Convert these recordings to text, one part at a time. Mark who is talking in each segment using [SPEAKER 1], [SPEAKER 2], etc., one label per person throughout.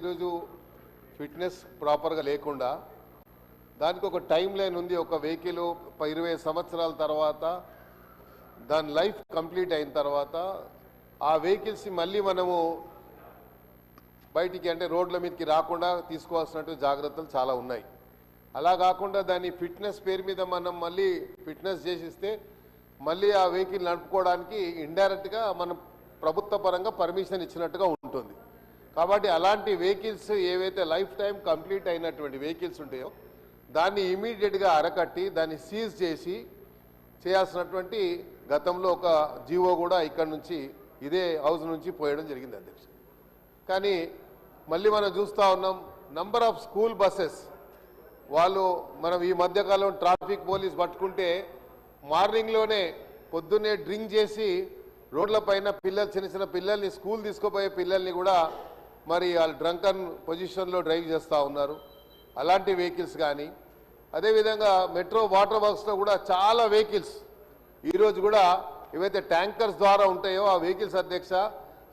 [SPEAKER 1] ఈరోజు ఫిట్నెస్ ప్రాపర్గా లేకుండా దానికి ఒక టైం లైన్ ఉంది. ఒక వెహికల్ 20 సంవత్సరాల తర్వాత దాని లైఫ్ కంప్లీట్ అయిన తర్వాత ఆ వెహికల్స్ మళ్ళీ మనము బయటికి అంటే రోడ్ల మీదకి రాకుండా తీసుకోవాల్సినట్టు జాగ్రత్తలు చాలా ఉన్నాయి. అలా కాకుండా దాని ఫిట్నెస్ పేరు మీద మనం మళ్ళీ ఫిట్నెస్ చేసిస్తే మళ్ళీ ఆ వెహికల్ నడుపుకోవడానికి ఇండైరెక్ట్గా మనం ప్రభుత్వ పరంగా పర్మిషన్ ఇచ్చినట్టుగా ఉంటుంది. కాబట్టి అలాంటి వెహికల్స్ ఏవైతే లైఫ్ టైం కంప్లీట్ అయినటువంటి వెహికల్స్ ఉంటాయో దాన్ని ఇమీడియట్గా అరకట్టి దాన్ని సీజ్ చేసి చేయాల్సినటువంటి గతంలో ఒక జీవో కూడా ఇక్కడ నుంచి ఇదే హౌస్ నుంచి పోయడం జరిగింది అధ్యక్ష. కానీ మళ్ళీ మనం చూస్తూ ఉన్నాం నంబర్ ఆఫ్ స్కూల్ బస్సెస్ వాళ్ళు మనం ఈ మధ్యకాలం ట్రాఫిక్ పోలీస్ పట్టుకుంటే మార్నింగ్లోనే పొద్దున్నే డ్రింక్ చేసి రోడ్లపైన పిల్లలు చిన్న చిన్న పిల్లల్ని స్కూల్ తీసుకుపోయే పిల్లల్ని కూడా మరి వాళ్ళు డ్రంకన్ పొజిషన్లో డ్రైవ్ చేస్తూ ఉన్నారు. అలాంటి వెహికల్స్ కానీ అదేవిధంగా మెట్రో వాటర్ వర్క్స్లో కూడా చాలా వెహికల్స్ ఈరోజు కూడా ఏవైతే ట్యాంకర్స్ ద్వారా ఉంటాయో ఆ వెహికల్స్ అధ్యక్ష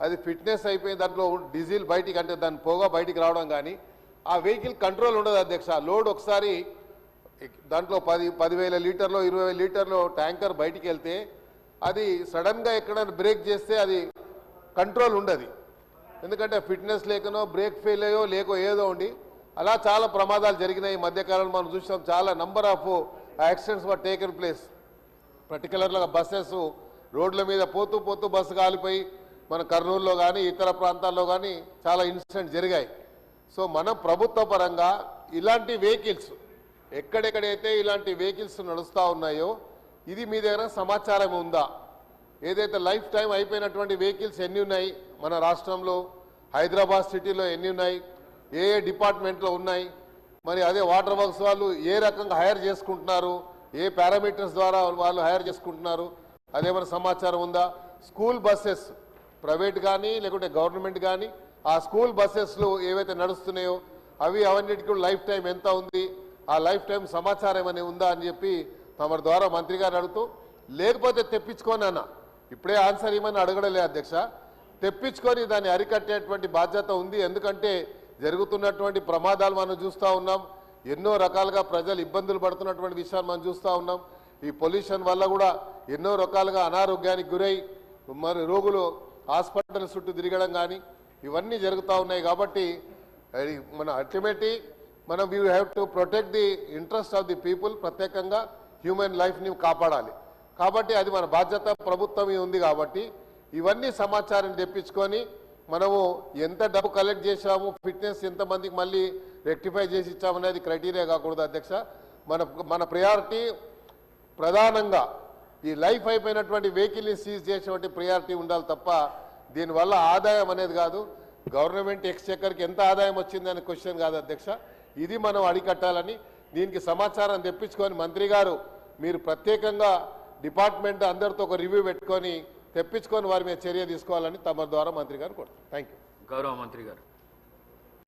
[SPEAKER 1] అది ఫిట్నెస్ అయిపోయి దాంట్లో డీజిల్ బయటికి అంటే దాని పొగ బయటికి రావడం కానీ ఆ వెహికల్ కంట్రోల్ ఉండదు అధ్యక్ష. లోడ్ ఒకసారి దాంట్లో 10,000 లీటర్లో 20,000 లీటర్లో ట్యాంకర్ బయటికి వెళ్తే అది సడన్గా ఎక్కడైనా బ్రేక్ చేస్తే అది కంట్రోల్ ఉండదు. ఎందుకంటే ఫిట్నెస్ లేకనో బ్రేక్ ఫెయిల్ అయ్యో లేకో ఏదో ఉండి అలా చాలా ప్రమాదాలు జరిగినాయి. ఈ మధ్యకాలంలో మనం చూసాం చాలా number of accidents were taken place. పర్టికులర్గా బస్సెస్ రోడ్ల మీద పోతూ పోతూ బస్సు కాలిపోయి మన కర్నూలులో కానీ ఇతర ప్రాంతాల్లో కానీ చాలా ఇన్సిడెంట్స్ జరిగాయి. సో మనం ప్రభుత్వ పరంగా ఇలాంటి వెహికల్స్ ఎక్కడెక్కడైతే ఇలాంటి వెహికల్స్ నడుస్తూ ఉన్నాయో ఇది మీ దగ్గర సమాచారం ఉందా? ఏదైతే లైఫ్ టైం అయిపోయినటువంటి వెహికల్స్ ఎన్ని ఉన్నాయి మన రాష్ట్రంలో, హైదరాబాద్ సిటీలో ఎన్ని ఉన్నాయి, ఏ ఏ డిపార్ట్మెంట్లో ఉన్నాయి, మరి అదే వాటర్ వర్క్స్ వాళ్ళు ఏ రకంగా హైర్ చేసుకుంటున్నారు, ఏ పారామీటర్స్ ద్వారా వాళ్ళు హైర్ చేసుకుంటున్నారు, అదేమైనా సమాచారం ఉందా? స్కూల్ బస్సెస్ ప్రైవేట్ కానీ లేకుంటే గవర్నమెంట్ కానీ ఆ స్కూల్ బస్సెస్లు ఏవైతే నడుస్తున్నాయో అవన్నిటికీ లైఫ్ టైం ఎంత ఉంది, ఆ లైఫ్ టైం సమాచారం ఏమైనా ఉందా అని చెప్పి తమ ద్వారా మంత్రి గారు అడుగుతూ, లేకపోతే తెప్పించుకొని అన్న ఇప్పుడే ఆన్సర్ ఇవ్వమని అడగడలే అధ్యక్ష, తెప్పించుకొని దాన్ని అరికట్టేటువంటి బాధ్యత ఉంది. ఎందుకంటే జరుగుతున్నటువంటి ప్రమాదాలు మనం చూస్తూ ఉన్నాం, ఎన్నో రకాలుగా ప్రజలు ఇబ్బందులు పడుతున్నటువంటి విషయాలు మనం చూస్తూ ఉన్నాం. ఈ పొల్యూషన్ వల్ల కూడా ఎన్నో రకాలుగా అనారోగ్యానికి గురై మరి రోగులు హాస్పిటల్ చుట్టూ తిరగడం కానీ ఇవన్నీ జరుగుతూ ఉన్నాయి. కాబట్టి మన అల్టిమేట్లీ మనం we have to protect the interest of the people, ప్రత్యేకంగా హ్యూమన్ లైఫ్ని కాపాడాలి. కాబట్టి అది మన బాధ్యత, ప్రభుత్వం ఉంది. కాబట్టి ఇవన్నీ సమాచారం తెప్పించుకొని మనము ఎంత డబ్బు కలెక్ట్ చేశాము, ఫిట్నెస్ ఎంతమందికి మళ్ళీ రెక్టిఫై చేసి ఇచ్చామనేది క్రైటీరియా కాకూడదు అధ్యక్ష. మన ప్రయారిటీ ప్రధానంగా ఈ లైఫ్ అయిపోయినటువంటి వెహికల్ని సీజ్ చేసేటువంటి ప్రయారిటీ ఉండాలి తప్ప దీనివల్ల ఆదాయం అనేది కాదు. గవర్నమెంట్ ఎక్స్చెక్కర్కి ఎంత ఆదాయం వచ్చిందనే క్వశ్చన్ కాదు అధ్యక్ష. ఇది మనం అడికట్టాలని దీనికి సమాచారం తెప్పించుకొని మంత్రి గారు మీరు ప్రత్యేకంగా డిపార్ట్మెంట్ అందరితో ఒక రివ్యూ పెట్టుకొని తెప్పించుకొని వారి మీద చర్య తీసుకోవాలని తమ ద్వారా మంత్రి గారు కోరుతారు. Thank you.
[SPEAKER 2] గౌరవ మంత్రి గారు.